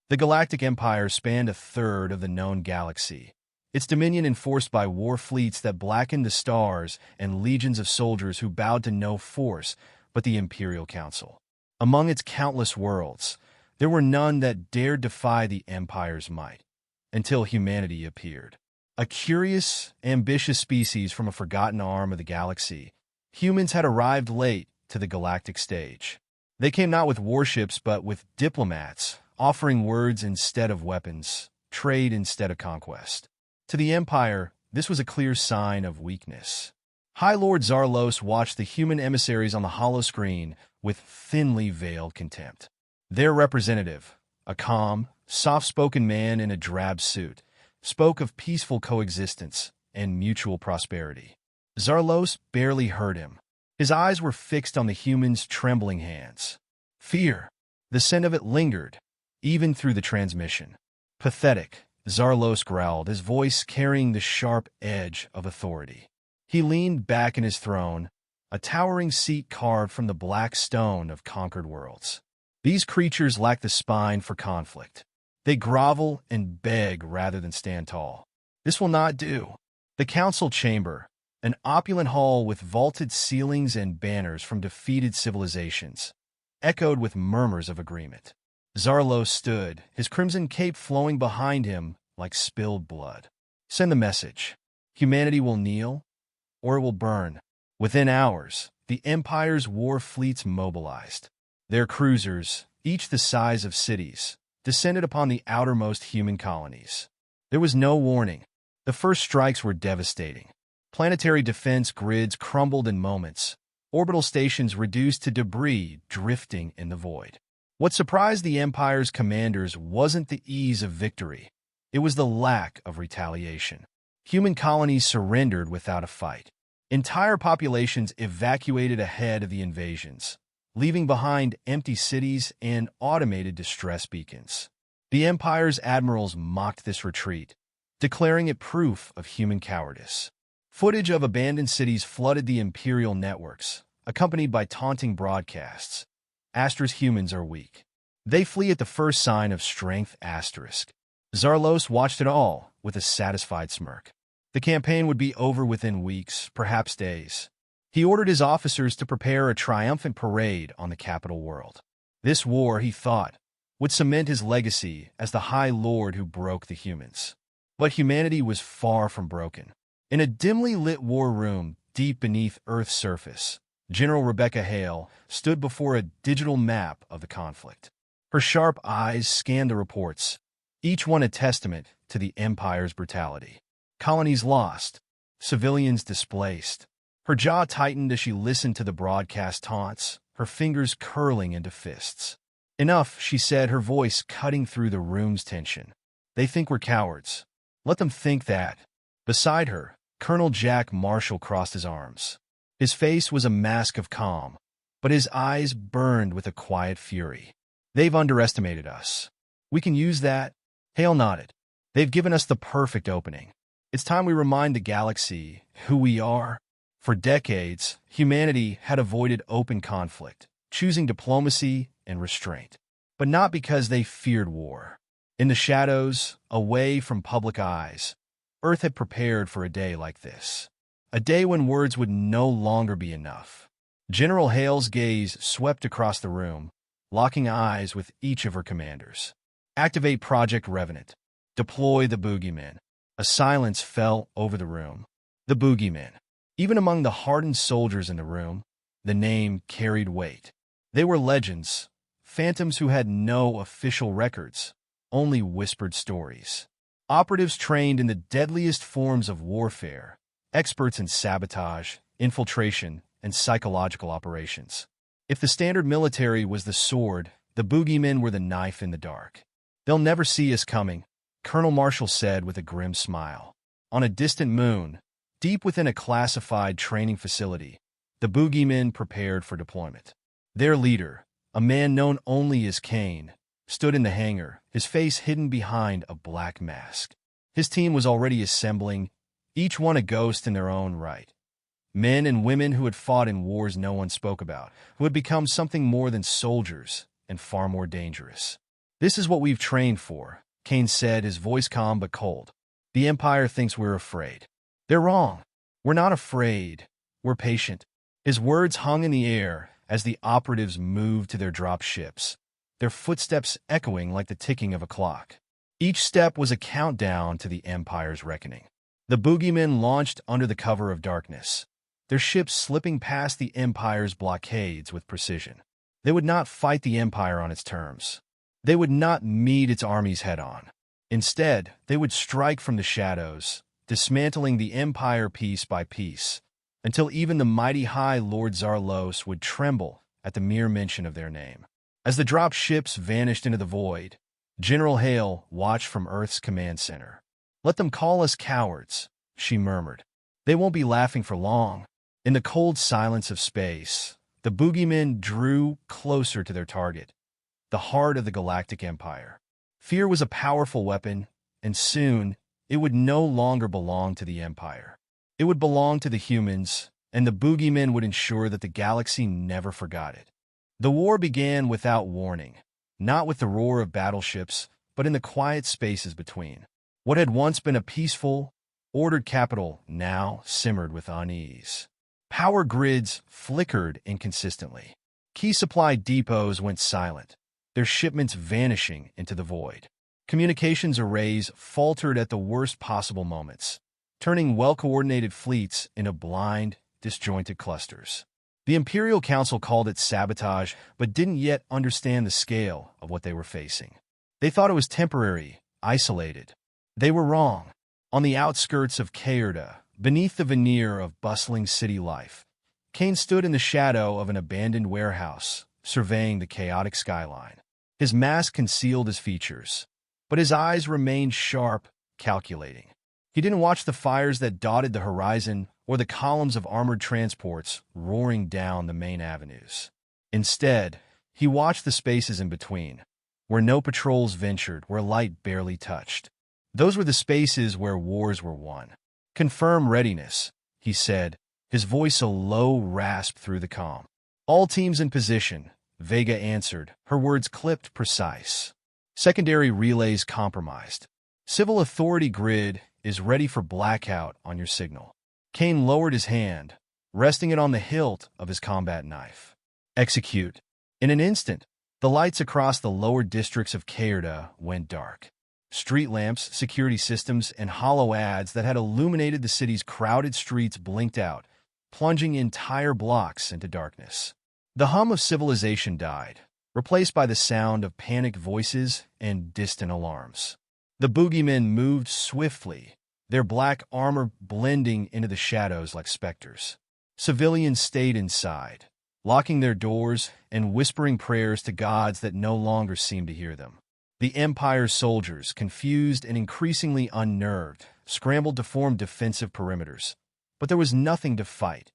The Galactic Empire spanned a third of the known galaxy, its dominion enforced by war fleets that blackened the stars and legions of soldiers who bowed to no force but the Imperial Council. Among its countless worlds, there were none that dared defy the Empire's might, until humanity appeared. A curious, ambitious species from a forgotten arm of the galaxy, humans had arrived late to the galactic stage. They came not with warships but with diplomats, offering words instead of weapons, trade instead of conquest. To the Empire, this was a clear sign of weakness. High Lord Zarlos watched the human emissaries on the holoscreen with thinly veiled contempt. Their representative, a calm, soft-spoken man in a drab suit, spoke of peaceful coexistence and mutual prosperity. Zarlos barely heard him. His eyes were fixed on the human's trembling hands. Fear. The scent of it lingered, even through the transmission. Pathetic, Zarlos growled, his voice carrying the sharp edge of authority. He leaned back in his throne, a towering seat carved from the black stone of conquered worlds. These creatures lack the spine for conflict. They grovel and beg rather than stand tall. This will not do. The council chamber, an opulent hall with vaulted ceilings and banners from defeated civilizations, echoed with murmurs of agreement. Zarlos stood, his crimson cape flowing behind him like spilled blood. Send the message. Humanity will kneel, or it will burn. Within hours, the Empire's war fleets mobilized. Their cruisers, each the size of cities, descended upon the outermost human colonies. There was no warning. The first strikes were devastating. Planetary defense grids crumbled in moments, orbital stations reduced to debris drifting in the void. What surprised the Empire's commanders wasn't the ease of victory. It was the lack of retaliation. Human colonies surrendered without a fight. Entire populations evacuated ahead of the invasions, leaving behind empty cities and automated distress beacons. The Empire's admirals mocked this retreat, declaring it proof of human cowardice. Footage of abandoned cities flooded the Imperial networks, accompanied by taunting broadcasts. Astra's humans are weak. They flee at the first sign of strength. Zarlos watched it all with a satisfied smirk. The campaign would be over within weeks, perhaps days. He ordered his officers to prepare a triumphant parade on the capital world. This war, he thought, would cement his legacy as the High Lord who broke the humans. But humanity was far from broken. In a dimly lit war room deep beneath Earth's surface, General Rebecca Hale stood before a digital map of the conflict. Her sharp eyes scanned the reports, each one a testament to the Empire's brutality. Colonies lost, civilians displaced. Her jaw tightened as she listened to the broadcast taunts, her fingers curling into fists. Enough, she said, her voice cutting through the room's tension. They think we're cowards. Let them think that. Beside her, Colonel Jack Marshall crossed his arms. His face was a mask of calm, but his eyes burned with a quiet fury. They've underestimated us. We can use that. Hale nodded. They've given us the perfect opening. It's time we remind the galaxy who we are. For decades, humanity had avoided open conflict, choosing diplomacy and restraint. But not because they feared war. In the shadows, away from public eyes, Earth had prepared for a day like this. A day when words would no longer be enough. General Hale's gaze swept across the room, locking eyes with each of her commanders. Activate Project Revenant. Deploy the Boogeymen. A silence fell over the room. The Boogeymen. Even among the hardened soldiers in the room, the name carried weight. They were legends, phantoms who had no official records, only whispered stories. Operatives trained in the deadliest forms of warfare, experts in sabotage, infiltration, and psychological operations. If the standard military was the sword, the Boogeymen were the knife in the dark. They'll never see us coming, Colonel Marshall said with a grim smile. On a distant moon, deep within a classified training facility, the Boogeymen prepared for deployment. Their leader, a man known only as Kane, stood in the hangar, his face hidden behind a black mask. His team was already assembling, each one a ghost in their own right. Men and women who had fought in wars no one spoke about, who had become something more than soldiers and far more dangerous. This is what we've trained for, Kane said, his voice calm but cold. The Empire thinks we're afraid. They're wrong. We're not afraid. We're patient. His words hung in the air as the operatives moved to their drop ships, their footsteps echoing like the ticking of a clock. Each step was a countdown to the Empire's reckoning. The Boogeymen launched under the cover of darkness, their ships slipping past the Empire's blockades with precision. They would not fight the Empire on its terms. They would not meet its armies head-on. Instead, they would strike from the shadows, dismantling the Empire piece by piece, until even the mighty High Lord Zarlos would tremble at the mere mention of their name. As the drop ships vanished into the void, General Hale watched from Earth's command center. "Let them call us cowards," she murmured. "They won't be laughing for long." In the cold silence of space, the Boogeymen drew closer to their target, the heart of the Galactic Empire. Fear was a powerful weapon, and soon it would no longer belong to the Empire. It would belong to the humans, and the Boogeymen would ensure that the galaxy never forgot it. The war began without warning, not with the roar of battleships, but in the quiet spaces between. What had once been a peaceful, ordered capital now simmered with unease. Power grids flickered inconsistently. Key supply depots went silent, their shipments vanishing into the void. Communications arrays faltered at the worst possible moments, turning well-coordinated fleets into blind, disjointed clusters. The Imperial Council called it sabotage, but didn't yet understand the scale of what they were facing. They thought it was temporary, isolated. They were wrong. On the outskirts of Cairda, beneath the veneer of bustling city life, Kane stood in the shadow of an abandoned warehouse, surveying the chaotic skyline. His mask concealed his features, but his eyes remained sharp, calculating. He didn't watch the fires that dotted the horizon or the columns of armored transports roaring down the main avenues. Instead, he watched the spaces in between, where no patrols ventured, where light barely touched. Those were the spaces where wars were won. "Confirm readiness," he said, his voice a low rasp through the calm. "All teams in position," Vega answered, her words clipped precise. "Secondary relays compromised. Civil authority grid is ready for blackout on your signal." Kane lowered his hand, resting it on the hilt of his combat knife. "Execute." In an instant, the lights across the lower districts of Cairda went dark. Street lamps, security systems, and hollow ads that had illuminated the city's crowded streets blinked out, plunging entire blocks into darkness. The hum of civilization died, replaced by the sound of panicked voices and distant alarms. The Boogeymen moved swiftly, their black armor blending into the shadows like specters. Civilians stayed inside, locking their doors and whispering prayers to gods that no longer seemed to hear them. The Empire's soldiers, confused and increasingly unnerved, scrambled to form defensive perimeters. But there was nothing to fight,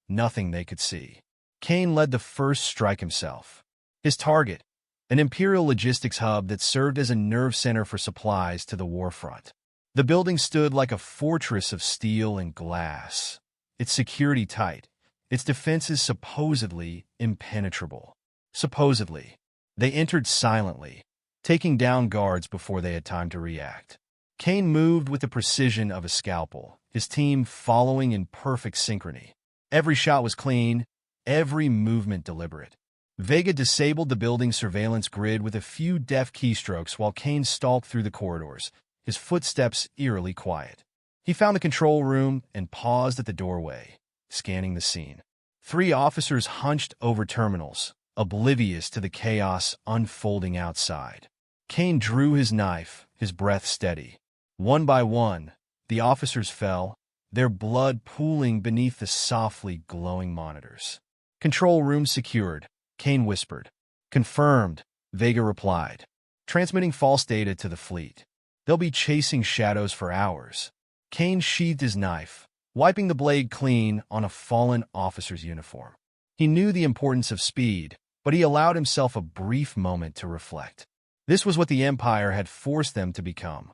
nothing they could see. Kane led the first strike himself. His target, an Imperial logistics hub that served as a nerve center for supplies to the war front. The building stood like a fortress of steel and glass, its security tight, its defenses supposedly impenetrable. Supposedly. They entered silently, taking down guards before they had time to react. Kane moved with the precision of a scalpel, his team following in perfect synchrony. Every shot was clean, every movement deliberate. Vega disabled the building's surveillance grid with a few deft keystrokes while Kane stalked through the corridors, his footsteps eerily quiet. He found the control room and paused at the doorway, scanning the scene. 3 officers hunched over terminals, oblivious to the chaos unfolding outside. Kane drew his knife, his breath steady. One by one, the officers fell, their blood pooling beneath the softly glowing monitors. "Control room secured," Kane whispered. "Confirmed," Vega replied, transmitting false data to the fleet. "They'll be chasing shadows for hours." Kane sheathed his knife, wiping the blade clean on a fallen officer's uniform. He knew the importance of speed, but he allowed himself a brief moment to reflect. This was what the Empire had forced them to become.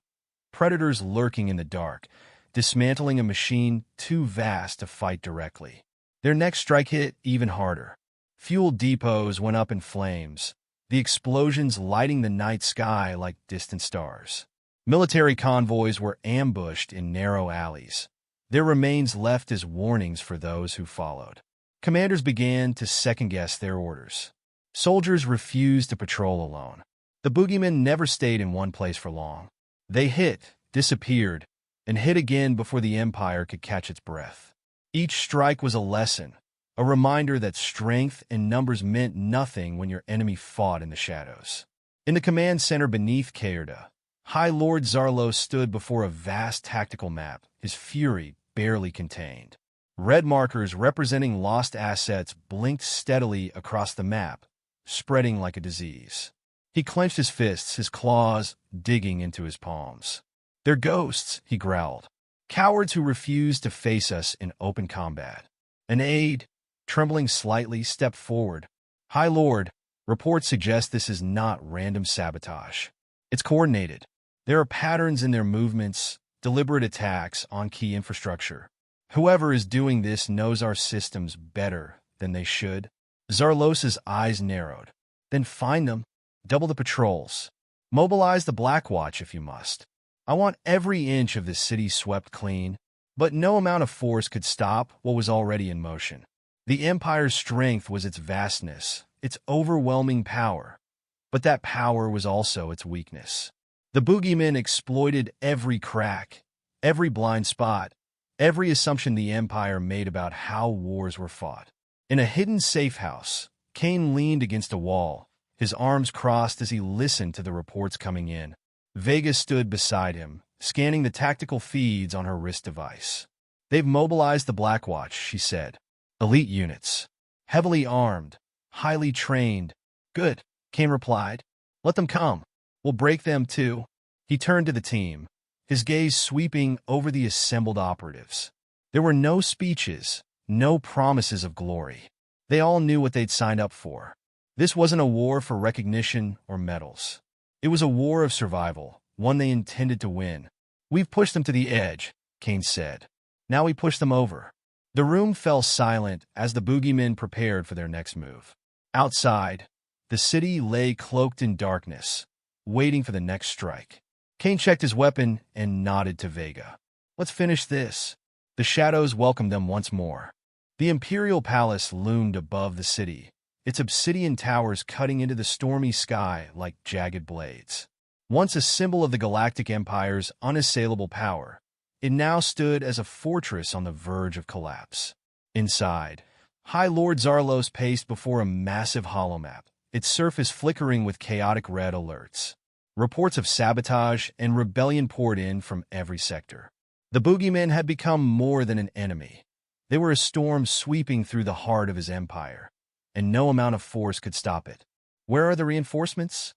Predators lurking in the dark, dismantling a machine too vast to fight directly. Their next strike hit even harder. Fuel depots went up in flames, the explosions lighting the night sky like distant stars. Military convoys were ambushed in narrow alleys, their remains left as warnings for those who followed. Commanders began to second-guess their orders. Soldiers refused to patrol alone. The Boogeymen never stayed in one place for long. They hit, disappeared, and hit again before the Empire could catch its breath. Each strike was a lesson, a reminder that strength and numbers meant nothing when your enemy fought in the shadows. In the command center beneath Cairda, High Lord Zarlos stood before a vast tactical map, his fury barely contained. Red markers representing lost assets blinked steadily across the map, spreading like a disease. He clenched his fists, his claws digging into his palms. "They're ghosts," he growled. "Cowards who refuse to face us in open combat." An aide, trembling slightly, stepped forward. "High Lord, reports suggest this is not random sabotage. It's coordinated. There are patterns in their movements, deliberate attacks on key infrastructure. Whoever is doing this knows our systems better than they should." Zarlos's eyes narrowed. "Then find them. Double the patrols. Mobilize the Black Watch if you must. I want every inch of this city swept clean." But no amount of force could stop what was already in motion. The Empire's strength was its vastness, its overwhelming power. But that power was also its weakness. The Boogeymen exploited every crack, every blind spot, every assumption the Empire made about how wars were fought. In a hidden safe house, Cain leaned against a wall, his arms crossed as he listened to the reports coming in. Vega stood beside him, scanning the tactical feeds on her wrist device. "They've mobilized the Black Watch," she said. "Elite units. Heavily armed, highly trained." "Good," Cain replied. "Let them come. We'll break them too." He turned to the team, his gaze sweeping over the assembled operatives. There were no speeches, no promises of glory. They all knew what they'd signed up for. This wasn't a war for recognition or medals. It was a war of survival, one they intended to win. "We've pushed them to the edge," Cain said. "Now we push them over." The room fell silent as the Boogeymen prepared for their next move. Outside, the city lay cloaked in darkness, waiting for the next strike. Cain checked his weapon and nodded to Vega. "Let's finish this." The shadows welcomed them once more. The Imperial Palace loomed above the city, its obsidian towers cutting into the stormy sky like jagged blades. Once a symbol of the Galactic Empire's unassailable power, it now stood as a fortress on the verge of collapse. Inside, High Lord Zarlos paced before a massive holomap, its surface flickering with chaotic red alerts. Reports of sabotage and rebellion poured in from every sector. The Boogeymen had become more than an enemy. They were a storm sweeping through the heart of his empire, and no amount of force could stop it. "Where are the reinforcements?"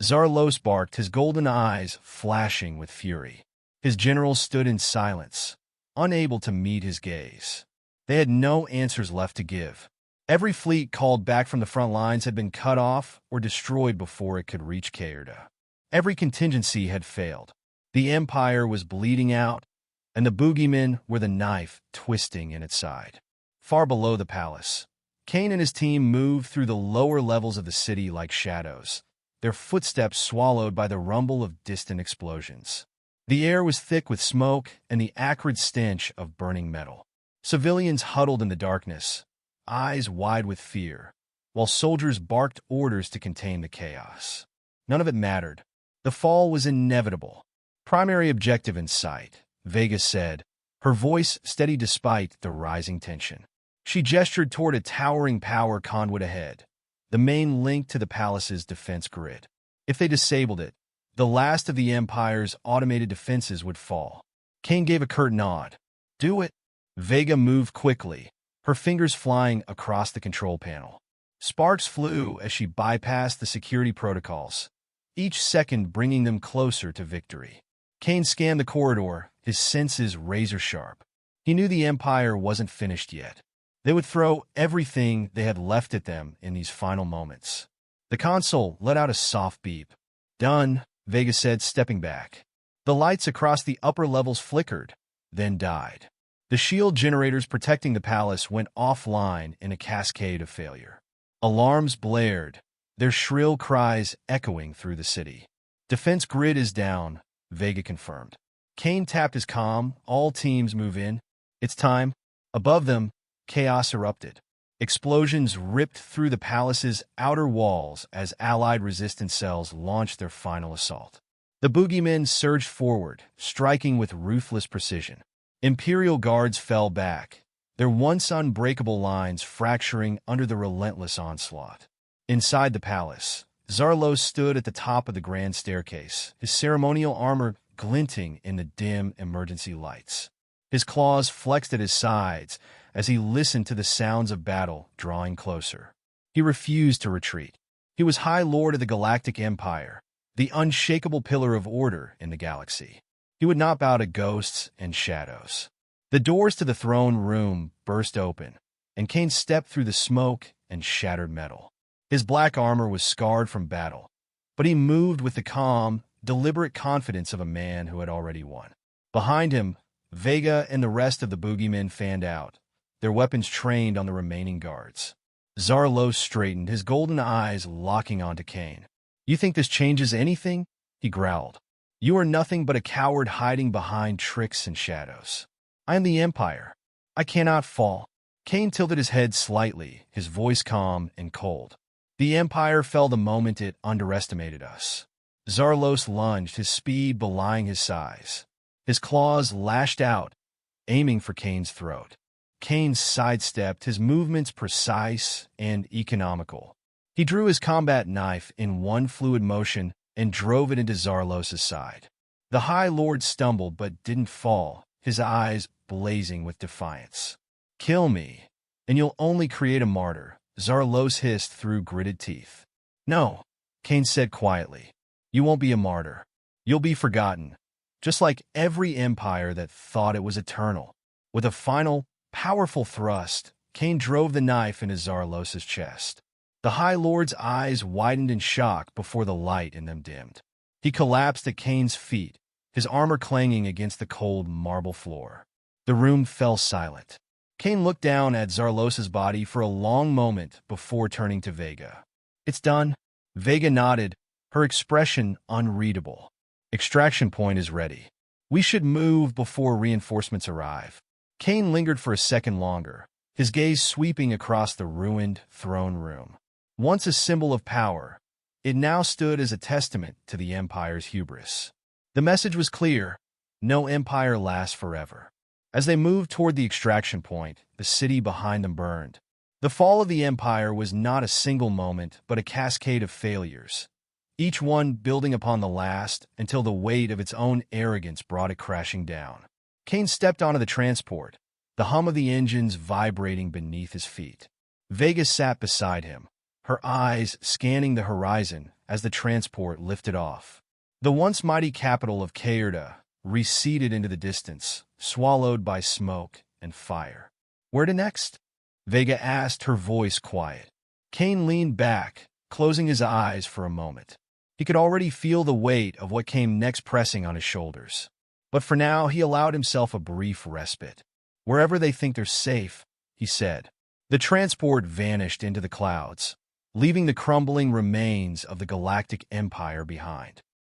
Zarlos barked, his golden eyes flashing with fury. His generals stood in silence, unable to meet his gaze. They had no answers left to give. Every fleet called back from the front lines had been cut off or destroyed before it could reach Cairda. Every contingency had failed. The Empire was bleeding out, and the Boogeymen were the knife twisting in its side. Far below the palace, Cain and his team moved through the lower levels of the city like shadows, their footsteps swallowed by the rumble of distant explosions. The air was thick with smoke and the acrid stench of burning metal. Civilians huddled in the darkness, eyes wide with fear, while soldiers barked orders to contain the chaos. None of it mattered. The fall was inevitable. "Primary objective in sight," Vega said, her voice steady despite the rising tension. She gestured toward a towering power conduit ahead, the main link to the palace's defense grid. If they disabled it, the last of the Empire's automated defenses would fall. Cain gave a curt nod. "Do it." Vega moved quickly, her fingers flying across the control panel. Sparks flew as she bypassed the security protocols, each second bringing them closer to victory. Cain scanned the corridor, his senses razor-sharp. He knew the Empire wasn't finished yet. They would throw everything they had left at them in these final moments. The console let out a soft beep. "Done," Vega said, stepping back. The lights across the upper levels flickered, then died. The shield generators protecting the palace went offline in a cascade of failure. Alarms blared, their shrill cries echoing through the city. Defense grid is down, Vega confirmed. Kane tapped his comm. All teams move in. It's time. Above them, chaos erupted. Explosions ripped through the palace's outer walls as Allied resistance cells launched their final assault. The Boogeymen surged forward, striking with ruthless precision. Imperial guards fell back, their once unbreakable lines fracturing under the relentless onslaught. Inside the palace, Zarlos stood at the top of the grand staircase, his ceremonial armor glinting in the dim emergency lights. His claws flexed at his sides as he listened to the sounds of battle drawing closer. He refused to retreat. He was High Lord of the Galactic Empire, the unshakable pillar of order in the galaxy. He would not bow to ghosts and shadows. The doors to the throne room burst open, and Kane stepped through the smoke and shattered metal. His black armor was scarred from battle, but he moved with the calm, deliberate confidence of a man who had already won. Behind him, Vega and the rest of the Boogeymen fanned out, their weapons trained on the remaining guards. Zarlos straightened, his golden eyes locking onto Kane. "You think this changes anything?" he growled. "You are nothing but a coward hiding behind tricks and shadows. I am the Empire. I cannot fall." Kane tilted his head slightly, his voice calm and cold. "The Empire fell the moment it underestimated us." Zarlos lunged, his speed belying his size. His claws lashed out, aiming for Kane's throat. Kane sidestepped, his movements precise and economical. He drew his combat knife in one fluid motion and drove it into Zarlos' side. The High Lord stumbled but didn't fall, his eyes blazing with defiance. "Kill me, and you'll only create a martyr," Zarlos hissed through gritted teeth. "No," Kane said quietly. "You won't be a martyr. You'll be forgotten, just like every empire that thought it was eternal." With a final, powerful thrust, Kane drove the knife into Zarlos' chest. The High Lord's eyes widened in shock before the light in them dimmed. He collapsed at Kane's feet, his armor clanging against the cold marble floor. The room fell silent. Kane looked down at Zarlos' body for a long moment before turning to Vega. "It's done." Vega nodded, her expression unreadable. "Extraction point is ready. We should move before reinforcements arrive." Kane lingered for a second longer, his gaze sweeping across the ruined throne room. Once a symbol of power, it now stood as a testament to the Empire's hubris. The message was clear: no empire lasts forever. As they moved toward the extraction point, the city behind them burned. The fall of the Empire was not a single moment, but a cascade of failures, each one building upon the last until the weight of its own arrogance brought it crashing down. Kane stepped onto the transport, the hum of the engines vibrating beneath his feet. Vega sat beside him, her eyes scanning the horizon as the transport lifted off. The once mighty capital of Cairda receded into the distance, swallowed by smoke and fire. "Where to next?" Vega asked, her voice quiet. Kane leaned back, closing his eyes for a moment. He could already feel the weight of what came next pressing on his shoulders. But for now, he allowed himself a brief respite. "Wherever they think they're safe," he said. The transport vanished into the clouds, leaving the crumbling remains of the Galactic Empire behind.